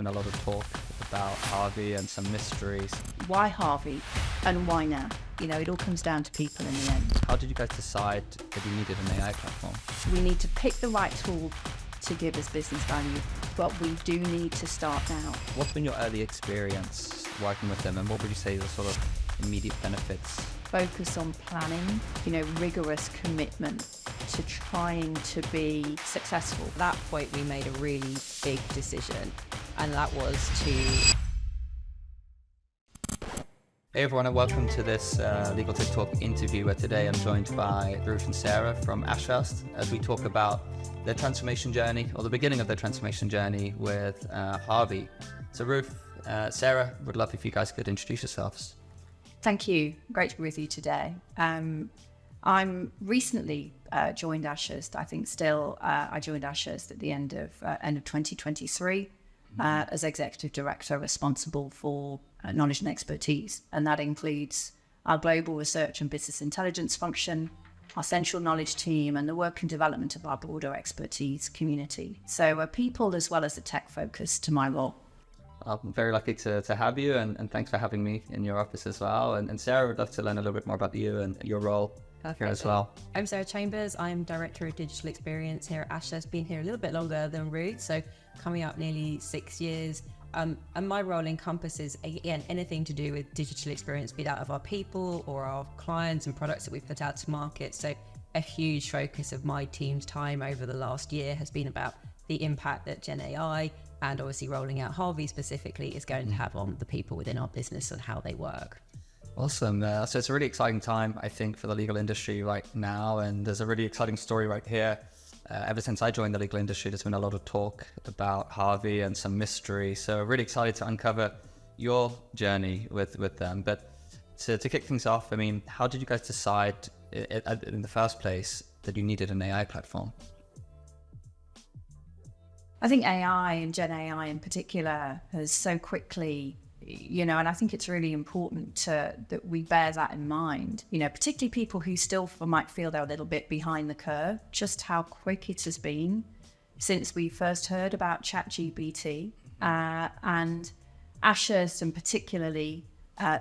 been a lot of talk about Harvey and some mysteries. Why Harvey and why now? It all comes down to people in the end. How did you guys decide that you needed an AI platform? We need to pick the right tool to give us business value, but we do need to start now. What's been your early experience working with them, and what would you say are the sort of immediate benefits? Focus on planning, rigorous commitment to trying to be successful. At that point, we made a really big decision, and that was to... Hey everyone, and welcome to this LegalTechTalk interview, where today I'm joined by Ruth and Sarah from Ashurst as we talk about their transformation journey, or the beginning of their transformation journey with Harvey. So Ruth, Sarah, would love if you guys could introduce yourselves. Thank you. Great to be with you today. I'm recently joined Ashurst. I think I joined Ashurst at the end of 2023 as executive director responsible for knowledge and expertise. And that includes our global research and business intelligence function, our central knowledge team, and the work and development of our broader expertise community. So people as well as the tech focus to my role. I'm very lucky to have you, and thanks for having me in your office as well. And Sarah, would love to learn a little bit more about you and your role here as well. I'm Sarah Chambers. I'm Director of Digital Experience here at Ashurst. Been here a little bit longer than Ruth, so coming up nearly 6 years. And my role encompasses, again, anything to do with digital experience, be that of our people or our clients and products that we put out to market. So a huge focus of my team's time over the last year has been about the impact that GenAI and obviously rolling out Harvey specifically is going to have on the people within our business and how they work. Awesome. So it's a really exciting time, I think, for the legal industry right now. And there's a really exciting story right here. Ever since I joined the legal industry, there's been a lot of talk about Harvey and some mystery. So really excited to uncover your journey with them. But to kick things off, I mean, how did you guys decide in the first place that you needed an AI platform? I think AI and GenAI in particular has so quickly, and I think it's really important that we bear that in mind, particularly people who still might feel they're a little bit behind the curve, just how quick it has been since we first heard about ChatGPT, and Ashurst and particularly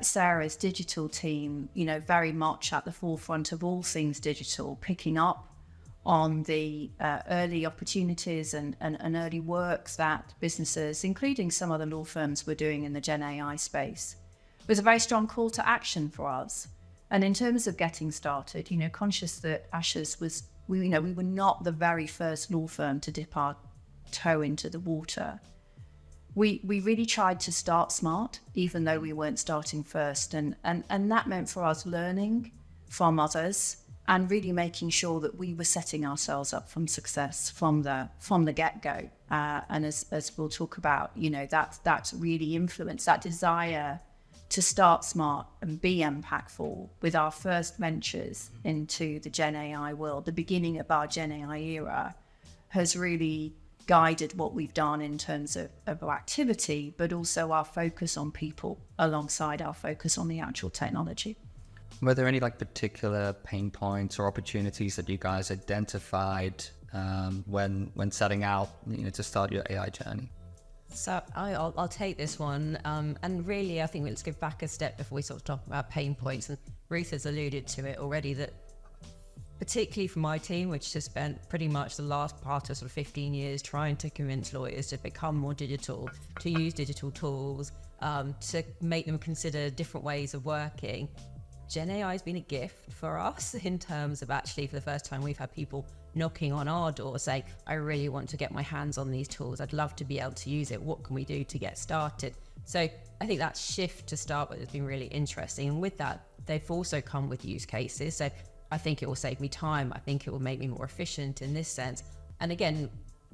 Sarah's digital team, very much at the forefront of all things digital, picking up on the early opportunities and early works that businesses, including some other law firms, were doing in the Gen AI space. It was a very strong call to action for us. And in terms of getting started, conscious that Ashurst we were not the very first law firm to dip our toe into the water. We really tried to start smart, even though we weren't starting first. And that meant for us learning from others and really making sure that we were setting ourselves up for success from the get-go. And as we'll talk about, that's really influenced that desire to start smart and be impactful with our first ventures into the Gen AI world. The beginning of our Gen AI era has really guided what we've done in terms of our activity, but also our focus on people alongside our focus on the actual technology. Were there any particular pain points or opportunities that you guys identified when setting out to start your AI journey? So I'll take this one. And really, I think let's go back a step before we sort of talk about pain points. And Ruth has alluded to it already, that particularly for my team, which has spent pretty much the last part of sort of 15 years trying to convince lawyers to become more digital, to use digital tools, to make them consider different ways of working. Gen AI has been a gift for us in terms of actually, for the first time, we've had people knocking on our door saying, I really want to get my hands on these tools. I'd love to be able to use it. What can we do to get started? So I think that shift to start with has been really interesting. And with that, they've also come with use cases. So I think it will save me time. I think it will make me more efficient in this sense. And again,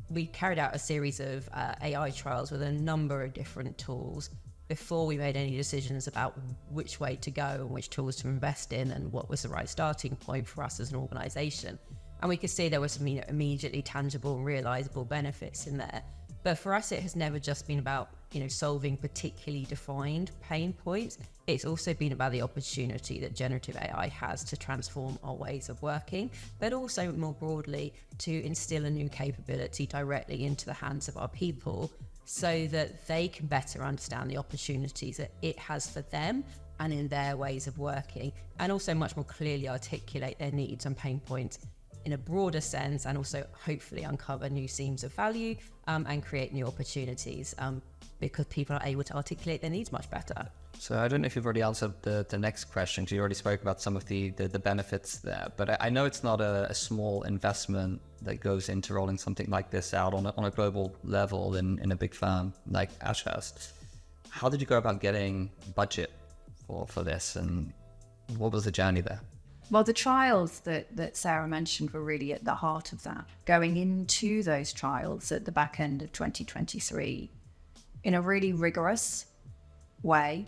we carried out a series of AI trials with a number of different tools before we made any decisions about which way to go and which tools to invest in and what was the right starting point for us as an organization. And we could see there were some immediately tangible and realizable benefits in there. But for us, it has never just been about solving particularly defined pain points. It's also been about the opportunity that generative AI has to transform our ways of working, but also more broadly to instill a new capability directly into the hands of our people so that they can better understand the opportunities that it has for them and in their ways of working, and also much more clearly articulate their needs and pain points in a broader sense, and also hopefully uncover new seams of value and create new opportunities because people are able to articulate their needs much better. So I don't know if you've already answered the next question, because you already spoke about some of the benefits there, but I know it's not a small investment that goes into rolling something like this out on a global level in a big firm like Ashurst. How did you go about getting budget for this, and what was the journey there? Well, the trials that Sarah mentioned were really at the heart of that. Going into those trials at the back end of 2023 in a really rigorous way,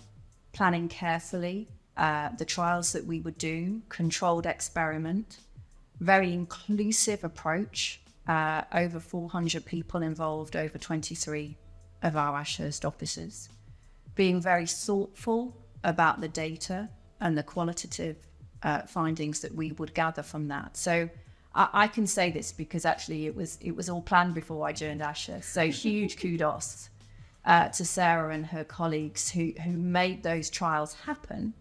planning carefully the trials that we would do, controlled experiment, very inclusive approach, over 400 people involved, over 23 of our Ashurst offices, being very thoughtful about the data and the qualitative findings that we would gather from that. So I can say this because actually it was all planned before I joined Ashurst. So huge kudos to Sarah and her colleagues who made those trials happen,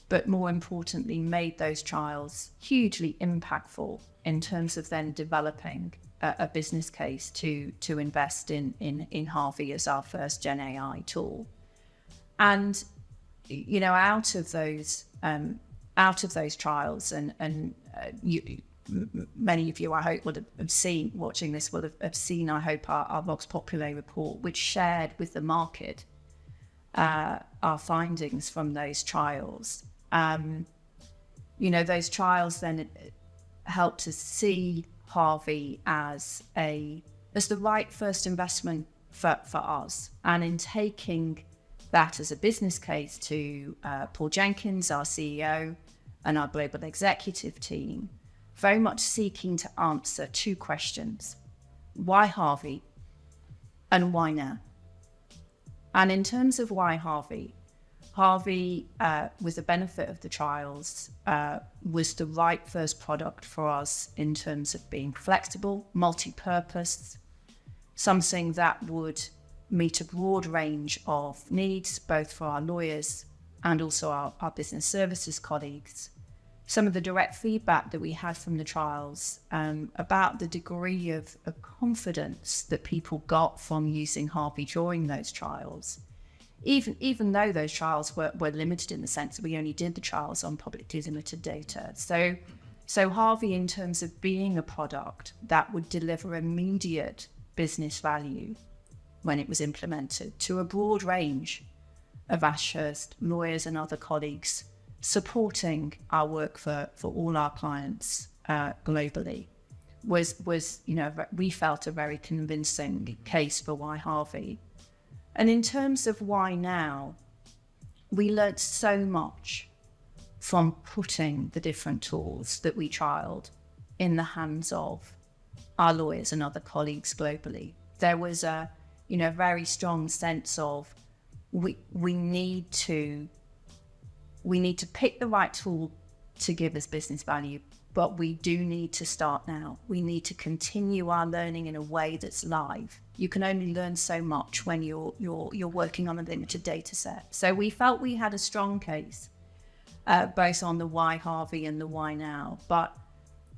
but more importantly, made those trials hugely impactful in terms of then developing a business case to invest in Harvey as our first GenAI tool. And out of those trials, and many of you, I hope, would have seen, watching this, will have seen, I hope, our Vox Populi report, which shared with the market our findings from those trials. Those trials then helped to see Harvey as the right first investment for us. And in taking that as a business case to Paul Jenkins, our CEO, and our global executive team, very much seeking to answer two questions: why Harvey and why now? And in terms of why Harvey, with the benefit of the trials, was the right first product for us in terms of being flexible, multi-purpose, something that would meet a broad range of needs, both for our lawyers and also our business services colleagues. Some of the direct feedback that we had from the trials about the degree of confidence that people got from using Harvey during those trials, even though those trials were limited in the sense that we only did the trials on publicly limited data. So Harvey, in terms of being a product that would deliver immediate business value when it was implemented to a broad range of Ashurst lawyers and other colleagues, supporting our work for all our clients globally, was we felt a very convincing case for why Harvey. And in terms of why now, we learnt so much from putting the different tools that we trialed in the hands of our lawyers and other colleagues globally. There was a very strong sense of we need to pick the right tool to give us business value, but we do need to start now. We need to continue our learning in a way that's live. You can only learn so much when you're working on a limited data set. So we felt we had a strong case, both on the why Harvey and the why now. But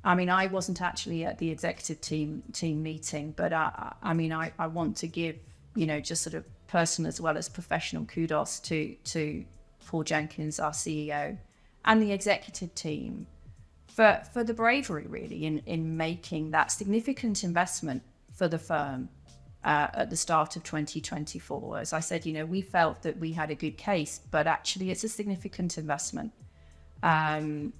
I wasn't actually at the executive team meeting, but I want to give, just sort of personal as well as professional kudos to Paul Jenkins, our CEO, and the executive team for the bravery, really, in making that significant investment for the firm at the start of 2024. As I said, we felt that we had a good case, but actually it's a significant investment. We'll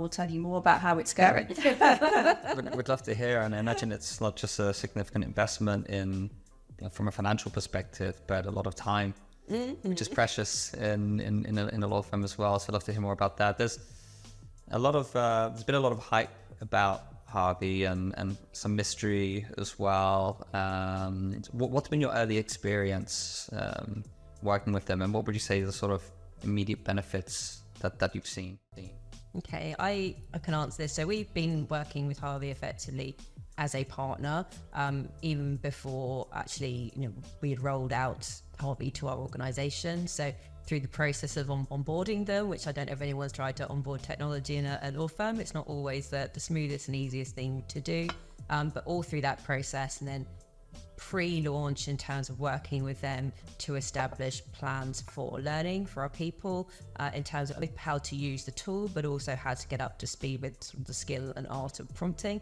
tell you more about how it's going. We'd love to hear, and I imagine it's not just a significant investment from a financial perspective, but a lot of time, which is precious in a law firm as well. So I'd love to hear more about that. There's been a lot of hype about Harvey and some mystery as well. What's been your early experience working with them, and what would you say are the sort of immediate benefits that you've seen? Okay, I can answer this. So we've been working with Harvey effectively as a partner, even before actually, we had rolled out Harvey to our organization. So through the process of onboarding them, which I don't know if anyone's tried to onboard technology in a law firm, it's not always the smoothest and easiest thing to do, but all through that process, and then pre-launch in terms of working with them to establish plans for learning for our people, in terms of how to use the tool, but also how to get up to speed with sort of the skill and art of prompting.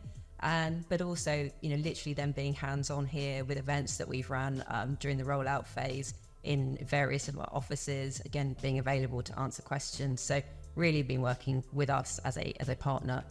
But also, literally them being hands-on here with events that we've run during the rollout phase in various of our offices, again, being available to answer questions. So really been working with us as a partner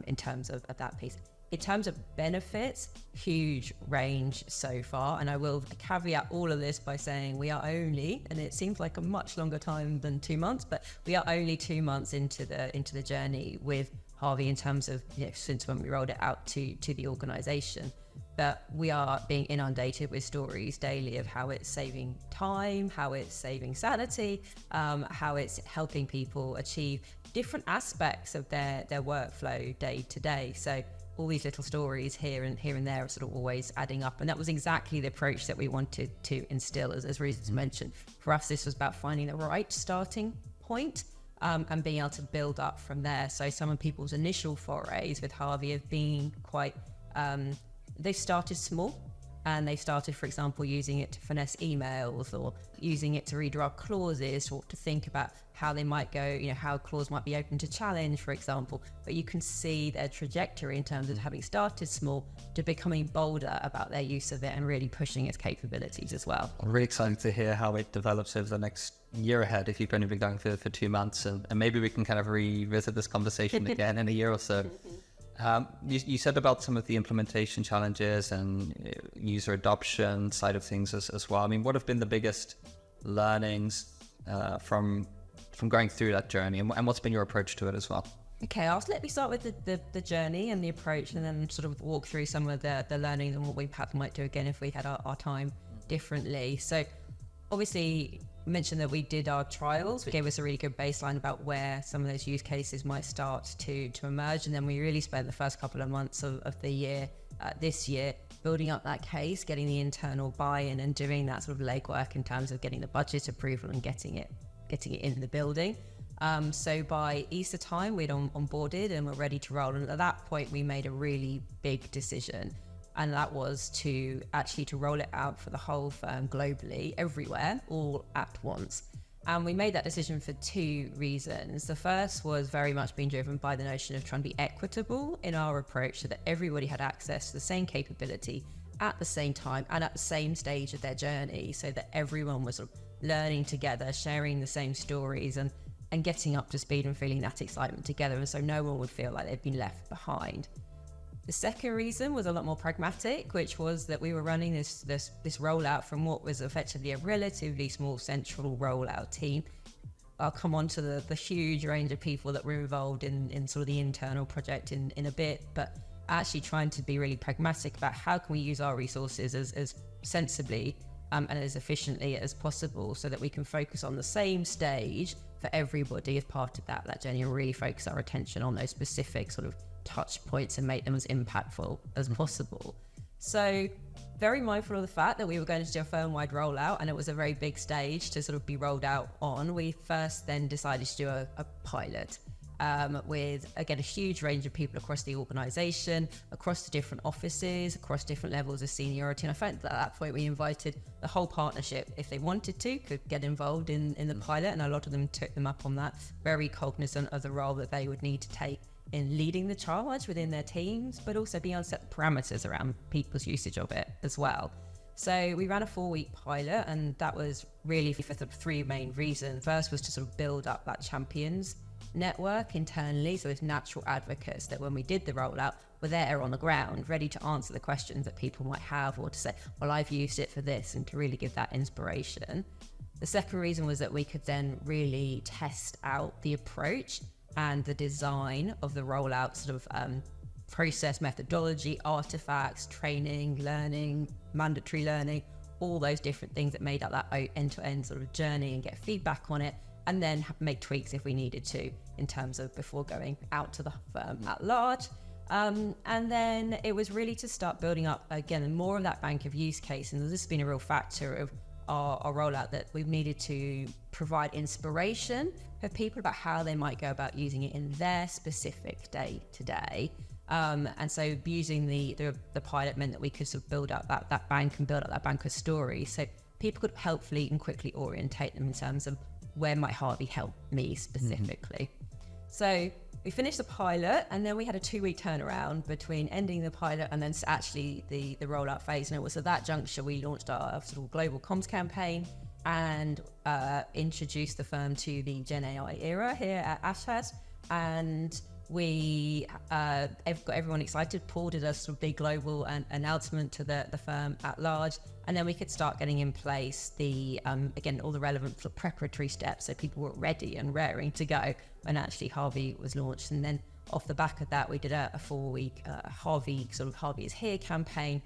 in terms of that piece. In terms of benefits, huge range so far. And I will caveat all of this by saying we are only, and it seems like a much longer time than 2 months, but we are only 2 months into the journey with Harvey in terms of, since when we rolled it out to the organization. But we are being inundated with stories daily of how it's saving time, how it's saving sanity, how it's helping people achieve different aspects of their workflow day to day. So all these little stories here and there are sort of always adding up. And that was exactly the approach that we wanted to instill, as Ruth mentioned. For us, this was about finding the right starting point and being able to build up from there. So some of people's initial forays with Harvey have been quite, they started small. And they started, for example, using it to finesse emails or using it to redraft clauses, or to think about how they might go, how a clause might be open to challenge, for example. But you can see their trajectory in terms of having started small to becoming bolder about their use of it and really pushing its capabilities as well. I'm really excited to hear how it develops over the next year ahead, if you've only been going for 2 months. And maybe we can kind of revisit this conversation again in a year or so. You said about some of the implementation challenges and user adoption side of things as well. I mean, what have been the biggest learnings from going through that journey, and what's been your approach to it as well? Okay, let me start with the journey and the approach, and then sort of walk through some of the learning and what we perhaps might do again if we had our time differently. So obviously, mentioned that we did our trials, which gave us a really good baseline about where some of those use cases might start to emerge. And then we really spent the first couple of months of the year, this year, building up that case, getting the internal buy-in and doing that sort of legwork in terms of getting the budget approval and getting it in the building. So by Easter time, we'd onboarded and we're ready to roll. And at that point, we made a really big decision. And that was to roll it out for the whole firm globally, everywhere, all at once. And we made that decision for 2 reasons. The first was very much being driven by the notion of trying to be equitable in our approach so that everybody had access to the same capability at the same time and at the same stage of their journey, so that everyone was sort of learning together, sharing the same stories and getting up to speed and feeling that excitement together. And so no one would feel like they'd been left behind. The second reason was a lot more pragmatic, which was that we were running this rollout from what was effectively a relatively small central rollout team. I'll come on to the huge range of people that were involved in sort of the internal project in a bit, but actually trying to be really pragmatic about how can we use our resources as sensibly and as efficiently as possible, so that we can focus on the same stage for everybody as part of that journey, and really focus our attention on those specific sort of touch points and make them as impactful as possible. So very mindful of the fact that we were going to do a firm-wide rollout, and it was a very big stage to sort of be rolled out on. We first then decided to do a pilot with, again, a huge range of people across the organization, across the different offices, across different levels of seniority. And I found that at that point we invited the whole partnership, if they wanted to, could get involved in the pilot, and a lot of them took them up on that, very cognizant of the role that they would need to take in leading the charge within their teams, but also being able to set parameters around people's usage of it as well. So we ran a 4-week pilot, and that was really for sort of 3 main reasons. First was to sort of build up that champions network internally, so it's natural advocates that when we did the rollout were there on the ground, ready to answer the questions that people might have, or to say, well, I've used it for this, and to really give that inspiration. The second reason was that we could then really test out the approach and the design of the rollout sort of process, methodology, artifacts, training, learning, mandatory learning, all those different things that made up that end-to-end sort of journey, and get feedback on it, and then make tweaks if we needed to in terms of before going out to the firm at large. And then it was really to start building up, again, more of that bank of use case. And this has been a real factor of our rollout, that we've needed to provide inspiration for people about how they might go about using it in their specific day to day. And so using the pilot meant that we could sort of build up that bank and build up that bank of stories. So people could helpfully and quickly orientate them in terms of where might Harvey help me specifically. So we finished the pilot, and then we had a 2-week turnaround between ending the pilot and then actually the rollout phase. And it was at that juncture we launched our sort of global comms campaign and introduced the firm to the GenAI era here at Ashurst. And we got everyone excited. Paul did a sort of big global announcement to the firm at large, and then we could start getting in place the again, all the relevant sort of preparatory steps, so people were ready and raring to go when actually Harvey was launched. And then off the back of that, we did a 4-week Harvey is Here campaign,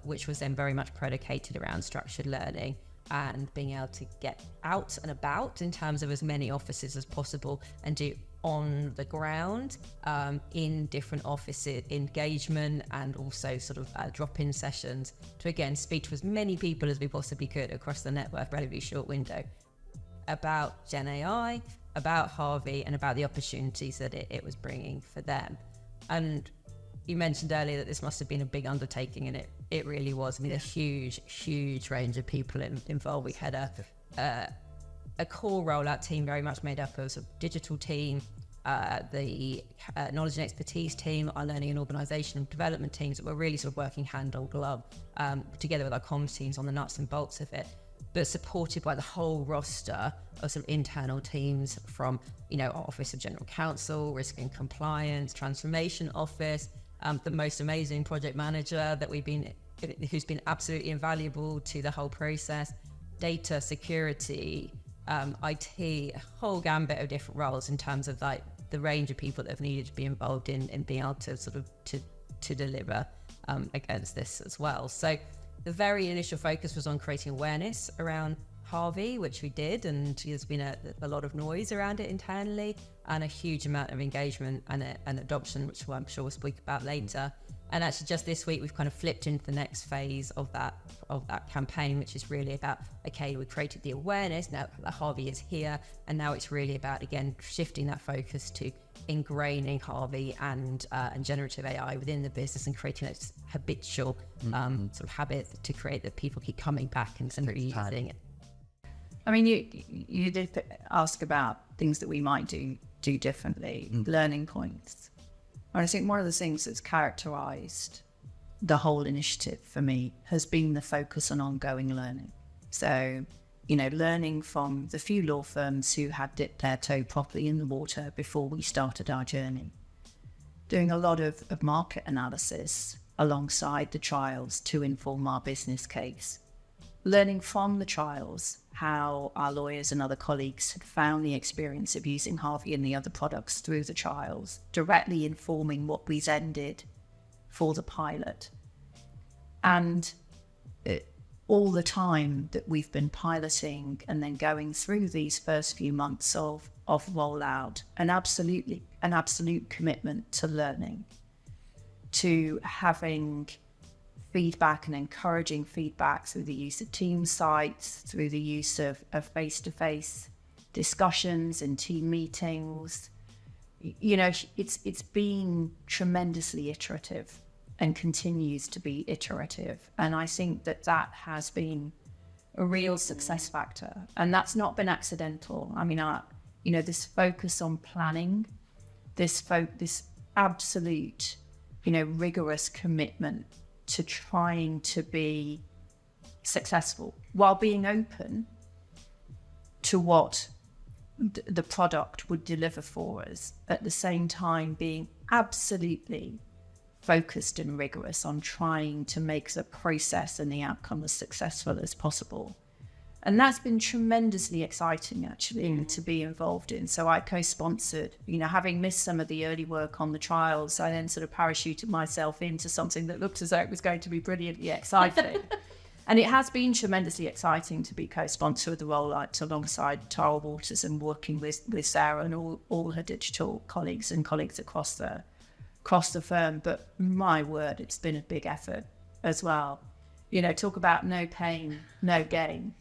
which was then very much predicated around structured learning and being able to get out and about in terms of as many offices as possible and do on the ground in different offices engagement, and also sort of drop-in sessions to again speak to as many people as we possibly could across the network, relatively short window, about GenAI, about Harvey, and about the opportunities that it was bringing for them. And you mentioned earlier that this must have been a big undertaking, and it really was. I mean, a huge range of people involved. We had a core rollout team very much made up of a digital team, the knowledge and expertise team, our learning and organisation and development teams that were really sort of working hand on glove together with our comms teams on the nuts and bolts of it, but supported by the whole roster of sort of internal teams from, our Office of General Counsel, Risk and Compliance, Transformation Office, the most amazing project manager who's been absolutely invaluable to the whole process, data security, IT, a whole gambit of different roles in terms of like the range of people that have needed to be involved in being able to sort of to deliver against this as well. So the very initial focus was on creating awareness around Harvey, which we did, and there's been a lot of noise around it internally and a huge amount of engagement and adoption, which I'm sure we'll speak about later. And actually just this week, we've kind of flipped into the next phase of that campaign, which is really about, okay, we created the awareness, now that Harvey is here, and now it's really about, again, shifting that focus to ingraining Harvey and generative AI within the business and creating a habitual sort of habit to create that people keep coming back and really using it. I mean, you did ask about things that we might do differently, learning points. And I think one of the things that's characterized the whole initiative for me has been the focus on ongoing learning. So, learning from the few law firms who had dipped their toe properly in the water before we started our journey. Doing a lot of market analysis alongside the trials to inform our business case. Learning from the trials how our lawyers and other colleagues had found the experience of using Harvey and the other products through the trials, directly informing what we then did for the pilot. And all the time that we've been piloting and then going through these first few months of rollout, an absolute commitment to learning, to having feedback and encouraging feedback through the use of team sites, through the use of face-to-face discussions and team meetings. It's been tremendously iterative and continues to be iterative. And I think that has been a real success factor. And that's not been accidental. I mean, this focus on planning, this absolute, rigorous commitment to trying to be successful while being open to what the product would deliver for us, at the same time being absolutely focused and rigorous on trying to make the process and the outcome as successful as possible. And that's been tremendously exciting, actually, to be involved in. So I co-sponsored, having missed some of the early work on the trials, I then sort of parachuted myself into something that looked as though it was going to be brilliantly exciting. And it has been tremendously exciting to be co-sponsor of the Rollout alongside Tara Waters and working with Sarah and all her digital colleagues across the across the firm, but my word, it's been a big effort as well. Talk about no pain, no gain.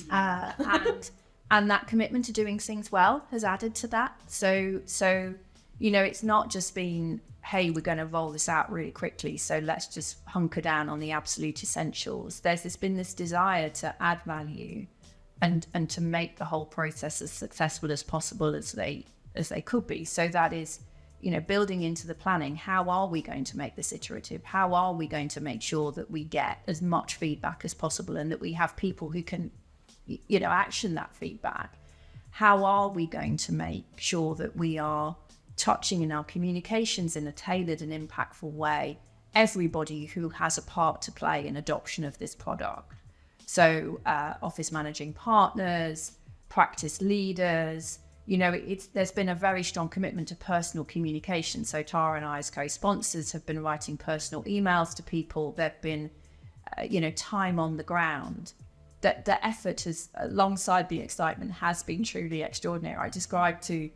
And that commitment to doing things well has added to that. So it's not just been, hey, we're going to roll this out really quickly, so let's just hunker down on the absolute essentials. There's been this desire to add value and to make the whole process as successful as possible as they could be. So that is, building into the planning, how are we going to make this iterative? How are we going to make sure that we get as much feedback as possible and that we have people who can, action that feedback? How are we going to make sure that we are touching in our communications in a tailored and impactful way everybody who has a part to play in adoption of this product? So office managing partners, practice leaders, there's been a very strong commitment to personal communication. So Tara and I as co-sponsors have been writing personal emails to people. There've been, time on the ground. That the effort has, alongside the excitement, has been truly extraordinary. I described to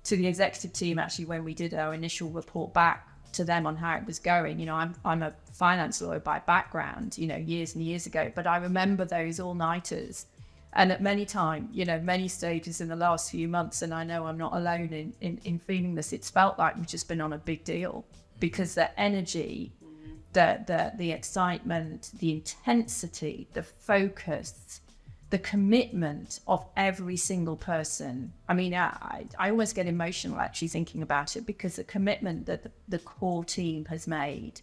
the executive team actually when we did our initial report back to them on how it was going. I'm a finance lawyer by background, years and years ago, but I remember those all-nighters. And at many times, many stages in the last few months, and I know I'm not alone in feeling this, it's felt like we've just been on a big deal, because the energy, the excitement, the intensity, the focus, the commitment of every single person. I mean, I always get emotional actually thinking about it, because the commitment that the core team has made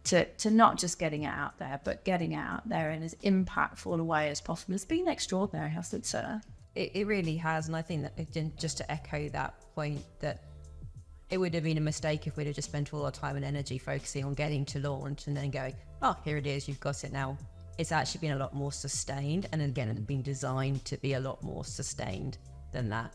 to not just getting it out there, but getting it out there in as impactful a way as possible has been extraordinary, hasn't it, Sarah? It really has. And I think that just to echo that point, that it would have been a mistake if we'd have just spent all our time and energy focusing on getting to launch and then going, oh, here it is, you've got it now. It's actually been a lot more sustained, and again, it's been designed to be a lot more sustained than that.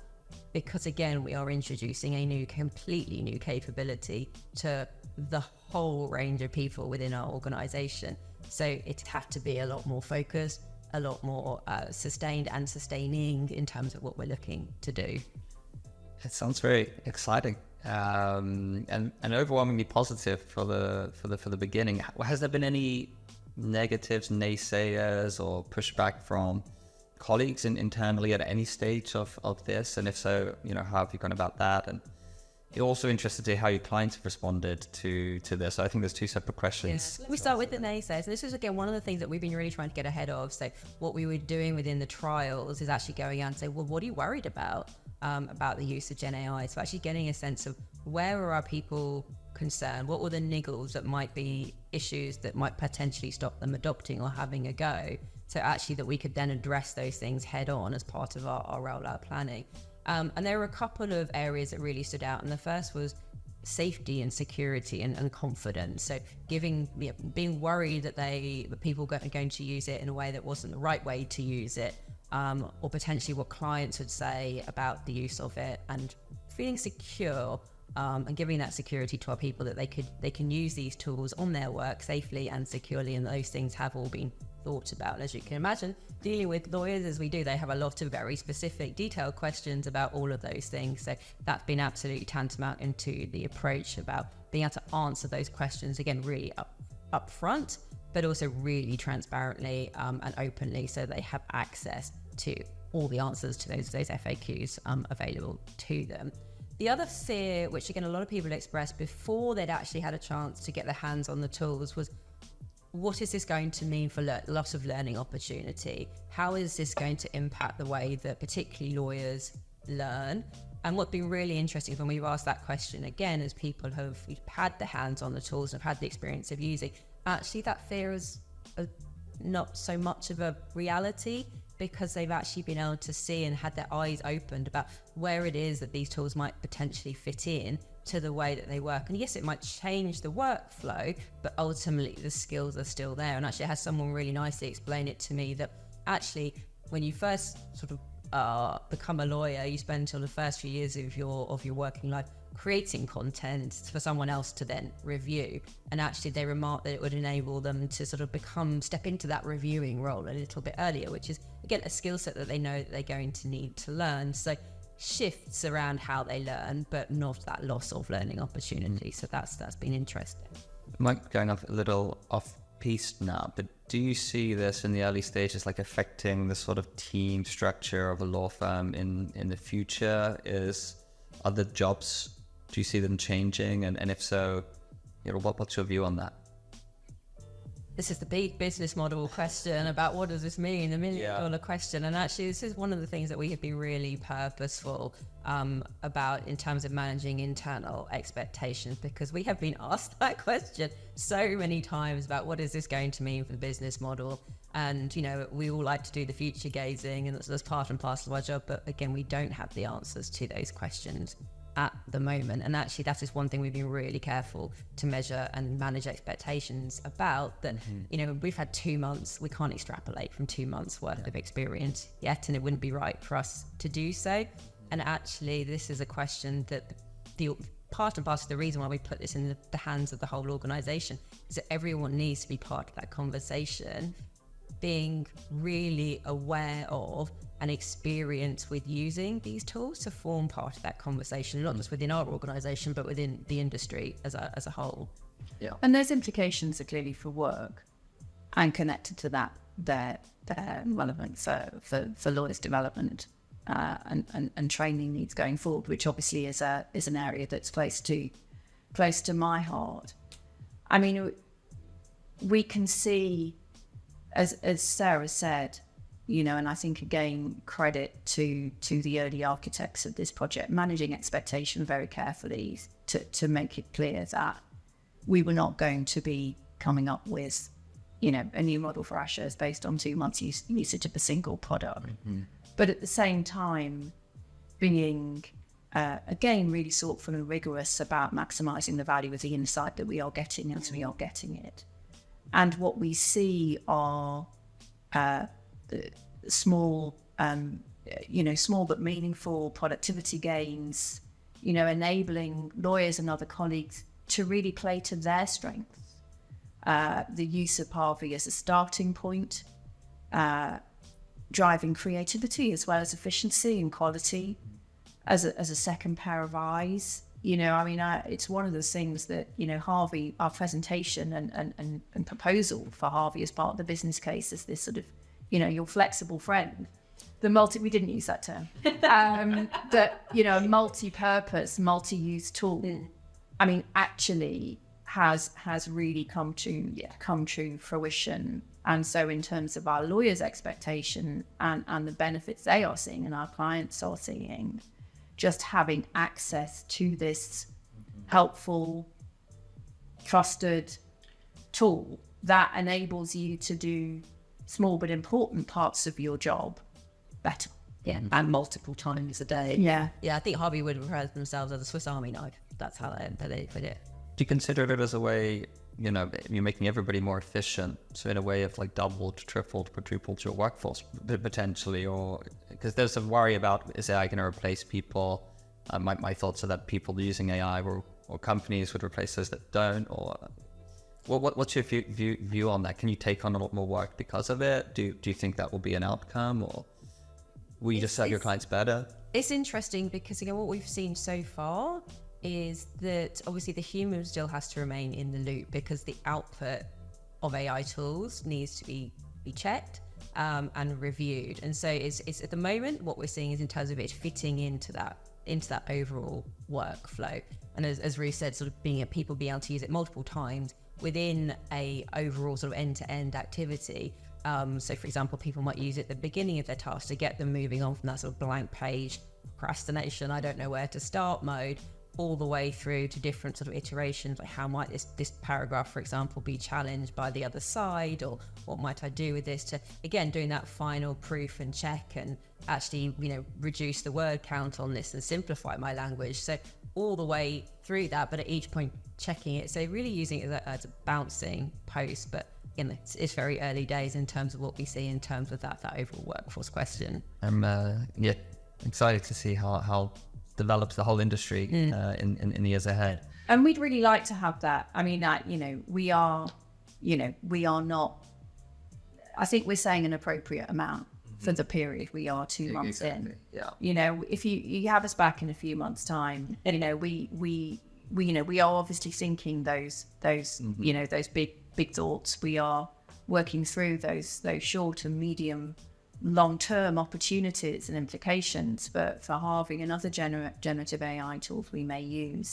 Because again, we are introducing a completely new capability to the whole range of people within our organization. So it had to be a lot more focused, a lot more sustained and sustaining in terms of what we're looking to do. It sounds very exciting. And overwhelmingly positive for the beginning. Has there been any negatives, naysayers, or pushback from colleagues internally at any stage of this? And if so, how have you gone about that? And you're also interested to hear how your clients have responded to this. So I think there's two separate questions. Yes. We start with the naysayers. This is, again, one of the things that we've been really trying to get ahead of. So what we were doing within the trials is actually going out and say, well, what are you worried about the use of GenAI? So actually getting a sense of where are our people concerned? What were the niggles that might be issues that might potentially stop them adopting or having a go? So actually that we could then address those things head on as part of our rollout planning. And there were a couple of areas that really stood out. And the first was safety and security and confidence. So being worried that people are going to use it in a way that wasn't the right way to use it, or potentially what clients would say about the use of it, and feeling secure and giving that security to our people that they can use these tools on their work safely and securely. And those things have all been thought about. And as you can imagine, dealing with lawyers as we do, they have a lot of very specific, detailed questions about all of those things. So that's been absolutely tantamount into the approach about being able to answer those questions, again, really up front, but also really transparently and openly, so they have access to all the answers to those FAQs available to them. The other fear, which again a lot of people expressed before they'd actually had a chance to get their hands on the tools, was, what is this going to mean for loss of learning opportunity? How is this going to impact the way that particularly lawyers learn? And what's been really interesting when we've asked that question again, as people have had their hands on the tools and have had the experience of using, actually that fear is not so much of a reality, because they've actually been able to see and had their eyes opened about where it is that these tools might potentially fit in to the way that they work. And yes, it might change the workflow, but ultimately the skills are still there. And actually I had someone really nicely explain it to me that actually when you first sort of become a lawyer, you spend until the first few years of your working life creating content for someone else to then review. And actually they remarked that it would enable them to sort of step into that reviewing role a little bit earlier, which is again a skill set that they know that they're going to need to learn. So shifts around how they learn, but not that loss of learning opportunity. So that's been interesting. Might going off a little off piece now, but do you see this in the early stages like affecting the sort of team structure of a law firm in the future? Is other jobs, do you see them changing? And if so, what's your view on that? This is the big business model question about what does this mean, the $1 million question. And actually, this is one of the things that we have been really purposeful about in terms of managing internal expectations, because we have been asked that question so many times about what is this going to mean for the business model. And, we all like to do the future gazing, and that's part and parcel of our job. But again, we don't have the answers to those questions at the moment. And actually that is one thing we've been really careful to measure and manage expectations about, that we've had 2 months, we can't extrapolate from 2 months worth of experience yet, and it wouldn't be right for us to do so. And actually this is a question that the part and parcel of the reason why we put this in the hands of the whole organization is that everyone needs to be part of that conversation, being really aware of and experience with using these tools to form part of that conversation, not just within our organization, but within the industry as a whole. Yeah. And there's implications are clearly for work and connected to that, their relevance for lawyers' development and training needs going forward, which obviously is an area that's close to my heart. I mean, we can see, as Sarah said, and I think again credit to the early architects of this project, managing expectation very carefully to make it clear that we were not going to be coming up with a new model for Ashurst based on 2 months usage of a single product. But at the same time being again really thoughtful and rigorous about maximizing the value of the insight that we are getting as we are getting it. And what we see are small but meaningful productivity gains, enabling lawyers and other colleagues to really play to their strengths. The use of Harvey as a starting point, driving creativity as well as efficiency and quality as a second pair of eyes. It's one of those things that, Harvey, our presentation and proposal for Harvey as part of the business case is this sort of, your flexible friend. We didn't use that term. A multi-purpose, multi-use tool. Actually has really come to fruition. And so in terms of our lawyers' expectation and the benefits they are seeing and our clients are seeing, just having access to this helpful, trusted tool that enables you to do small but important parts of your job better. Yeah, and multiple times a day. Yeah. I think Harvey would refer to themselves as a Swiss Army knife. That's how they put it. Do you consider it as a way, you're making everybody more efficient, so in a way of like doubled, tripled, quadrupled your workforce potentially, or because there's a worry about, is AI going to replace people? My thoughts are that people using AI or companies would replace those that don't, or what's your view on that? Can you take on a lot more work because of it? Do you think that will be an outcome, or will you just serve your clients better? It's interesting because, again, what we've seen so far is that obviously the human still has to remain in the loop, because the output of AI tools needs to be checked and reviewed. And so it's at the moment what we're seeing is in terms of it fitting into that overall workflow. And as Ruth said, sort of people being able to use it multiple times within a overall sort of end-to-end activity. So for example, people might use it at the beginning of their task to get them moving on from that sort of blank page, procrastination, I don't know where to start mode, all the way through to different sort of iterations, like how might this paragraph, for example, be challenged by the other side, or what might I do with this, to again doing that final proof and check and actually reduce the word count on this and simplify my language. So all the way through that, but at each point checking it. So really using it as a bouncing post, but it's very early days in terms of what we see in terms of that overall workforce question. I'm excited to see how develops the whole industry in the years ahead. And we'd really like to have that. I mean, we are not, I think we're saying an appropriate amount for the period we are 2 months in. Yeah. You know, if you have us back in a few months' time, you know, we are obviously thinking those you know, those big thoughts. We are working through those short and medium long-term opportunities and implications for Harvey and other generative AI tools we may use.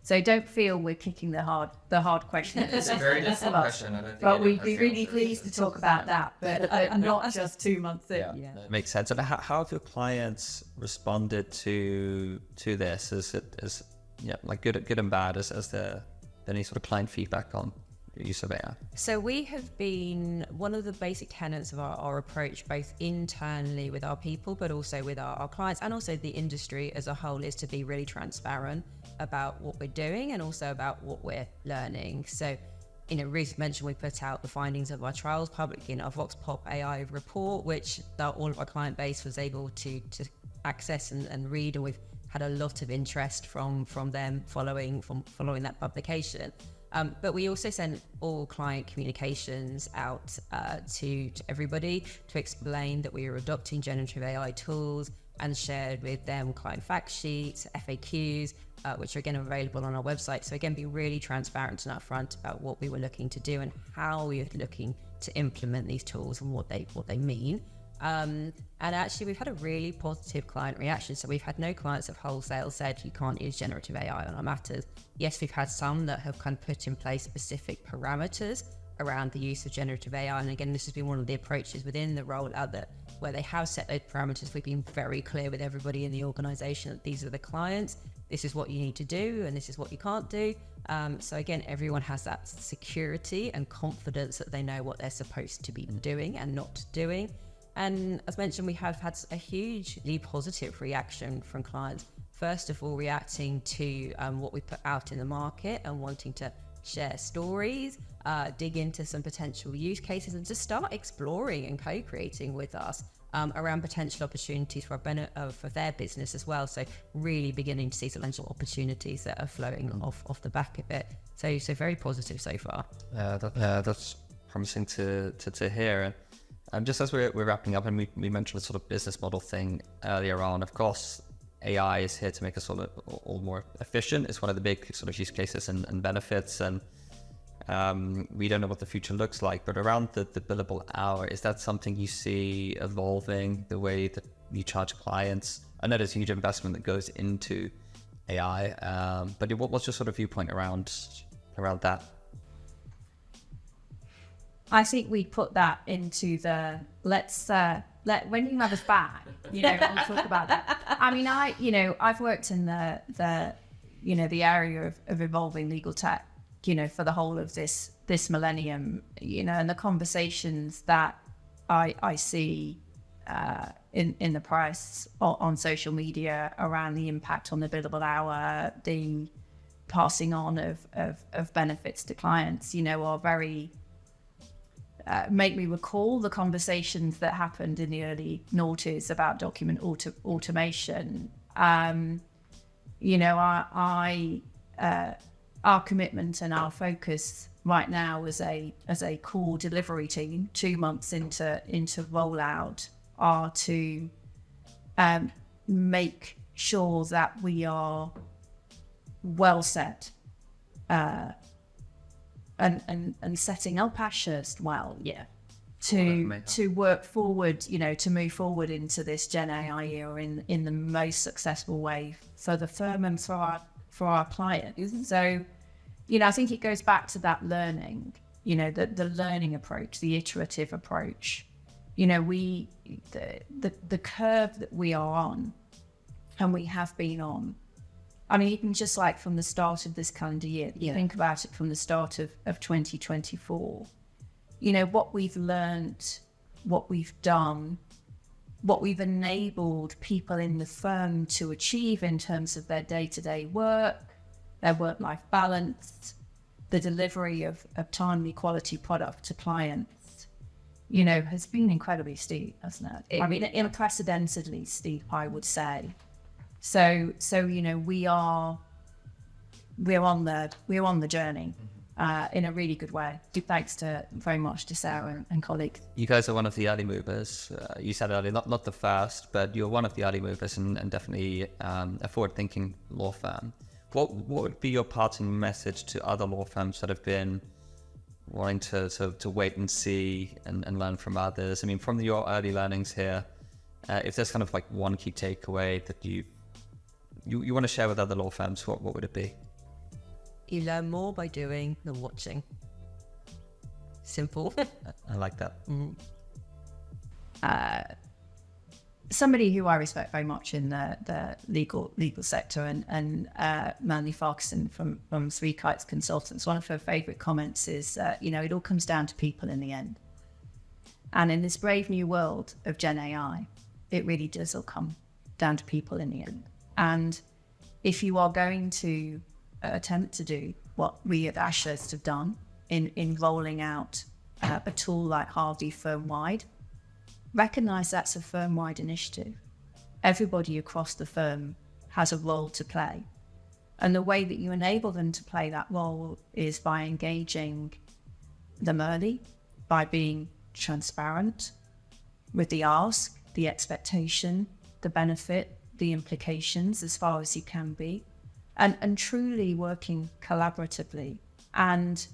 So don't feel we're kicking the hard question. It's a very difficult question. I don't think But we'd anyone be has the really answer. pleased to talk about that, but not just 2 months in. Yeah, that makes sense. And how have your clients responded to this? Is it like good and bad? Is there any sort of client feedback on the use of AI? So we have been, one of the basic tenets of our approach, both internally with our people, but also with our clients and also the industry as a whole, is to be really transparent about what we're doing and also about what we're learning. So, you know, Ruth mentioned we put out the findings of our trials publicly in our Vox Pop AI report, which all of our client base was able to access and read, and we've had a lot of interest from them following that publication. But we also sent all client communications out to everybody to explain that we are adopting generative AI tools, and shared with them client fact sheets, FAQs, which are again available on our website. So again, be really transparent and upfront about what we were looking to do and how we are looking to implement these tools and what they mean. And actually, we've had a really positive client reaction. So we've had no clients of wholesale said you can't use generative AI on our matters. Yes, we've had some that have kind of put in place specific parameters around the use of generative AI. And again, this has been one of the approaches within the rollout, that where they have set those parameters, we've been very clear with everybody in the organization that these are the clients, this is what you need to do, and this is what you can't do. So again, everyone has that security and confidence that they know what they're supposed to be doing and not doing. And as mentioned, we have had a hugely positive reaction from clients. First of all, reacting to what we put out in the market and wanting to share stories, dig into some potential use cases, and just start exploring and co-creating with us around potential opportunities for their business as well. So really beginning to see potential opportunities that are flowing off the back of it. So very positive so far. That's promising to hear. And just as we're wrapping up, and we mentioned the sort of business model thing earlier on, of course, AI is here to make us all more efficient. It's one of the big sort of use cases and benefits. And we don't know what the future looks like, but around the billable hour, is that something you see evolving, the way that you charge clients? I know there's a huge investment that goes into AI, but what's your sort of viewpoint around that? I think we put that into the when you have us back, you know, we'll talk about that. I mean, I've worked in the area of evolving legal tech, you know, for the whole of this millennium, you know, and the conversations that I see in the press on social media around the impact on the billable hour, the passing on of benefits to clients, you know, are very make me recall the conversations that happened in the early noughties about document automation. You know, our commitment and our focus right now as a core delivery team, 2 months into rollout, are to make sure that we are well set and setting up Ashurst well, to work forward, you know, to move forward into this GenAI era in the most successful way for the firm and for our clients. So, you know, I think it goes back to that learning, you know, the learning approach, the iterative approach. You know, the curve that we are on, and we have been on. I mean, even just like from the start of this calendar year, you think about it from the start of 2024, you know, what we've learned, what we've done, what we've enabled people in the firm to achieve in terms of their day-to-day work, their work-life balance, the delivery of timely quality product to clients, you know, has been incredibly steep, hasn't it? I mean, unprecedentedly steep, I would say. So you know, we're on the journey, in a really good way. Thanks very much to Sarah and colleagues. You guys are one of the early movers. You said earlier, not the first, but you're one of the early movers and definitely a forward-thinking law firm. What would be your parting message to other law firms that have been wanting to wait and see and learn from others? I mean, from your early learnings here, if there's kind of like one key takeaway that you want to share with other law firms, what would it be? You learn more by doing than watching. Simple. I like that. Somebody who I respect very much in the legal sector and Mandy Farquharson from Three Kites Consultants, one of her favourite comments is, it all comes down to people in the end. And in this brave new world of GenAI, it really does all come down to people in the end. And if you are going to attempt to do what we at Ashurst have done in rolling out a tool like Harvey firm-wide, recognise that's a firm-wide initiative. Everybody across the firm has a role to play. And the way that you enable them to play that role is by engaging them early, by being transparent with the ask, the expectation, the benefit, the implications as far as you can be, and truly working collaboratively. And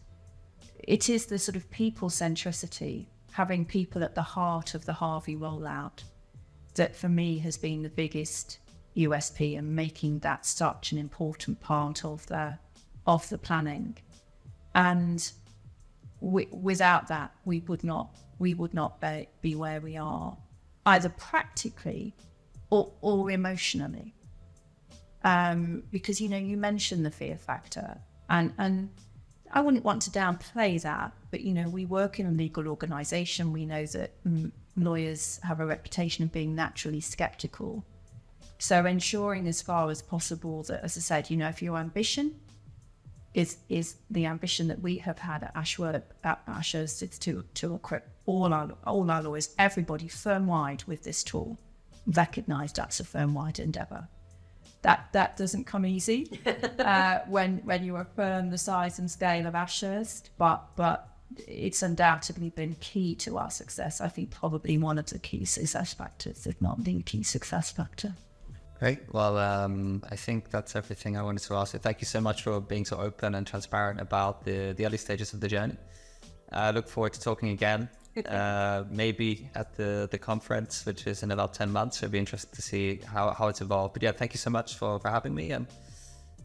it is the sort of people centricity, having people at the heart of the Harvey rollout, that for me has been the biggest USP, and making that such an important part of the planning. And without that, we would not be where we are, either practically or emotionally. Because you mentioned the fear factor, and I wouldn't want to downplay that, but we work in a legal organisation. We know that lawyers have a reputation of being naturally sceptical. So ensuring as far as possible that, as I said, if your ambition is the ambition that we have had at Ashurst, it's to equip all our lawyers, everybody firm-wide with this tool, recognise that's a firm-wide endeavour. That doesn't come easy when you are a firm the size and scale of Ashurst, but it's undoubtedly been key to our success. I think probably one of the key success factors, if not the key success factor. Great. Well, I think that's everything I wanted to ask you. Thank you so much for being so open and transparent about the early stages of the journey. I look forward to talking again. Maybe at the conference, which is in about 10 months. It'll be interesting to see how it's evolved. But yeah, thank you so much for having me, and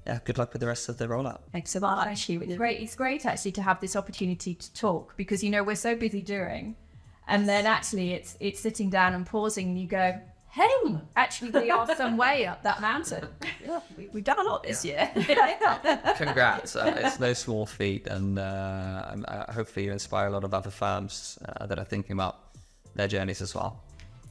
yeah, good luck with the rest of the rollout. Thanks so much. Actually, it's great actually to have this opportunity to talk, because we're so busy doing, and then actually it's sitting down and pausing, and you go, hey, actually we are some way up that mountain. Yeah, we've done a lot this year. Congrats. It's no small feat, and hopefully you inspire a lot of other firms that are thinking about their journeys as well.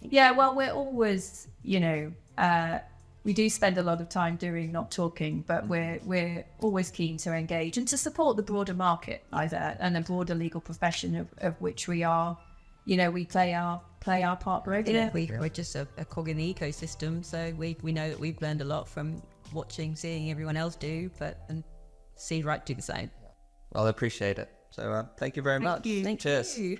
Yeah, well, we're always, we do spend a lot of time doing, not talking, but we're always keen to engage and to support the broader market either, and the broader legal profession of which we are. We play our part regularly. We're just a cog in the ecosystem, so we know that we've learned a lot from seeing everyone else do, and see right do the same. Well, I appreciate it. So thank you very much. Thank Cheers. you.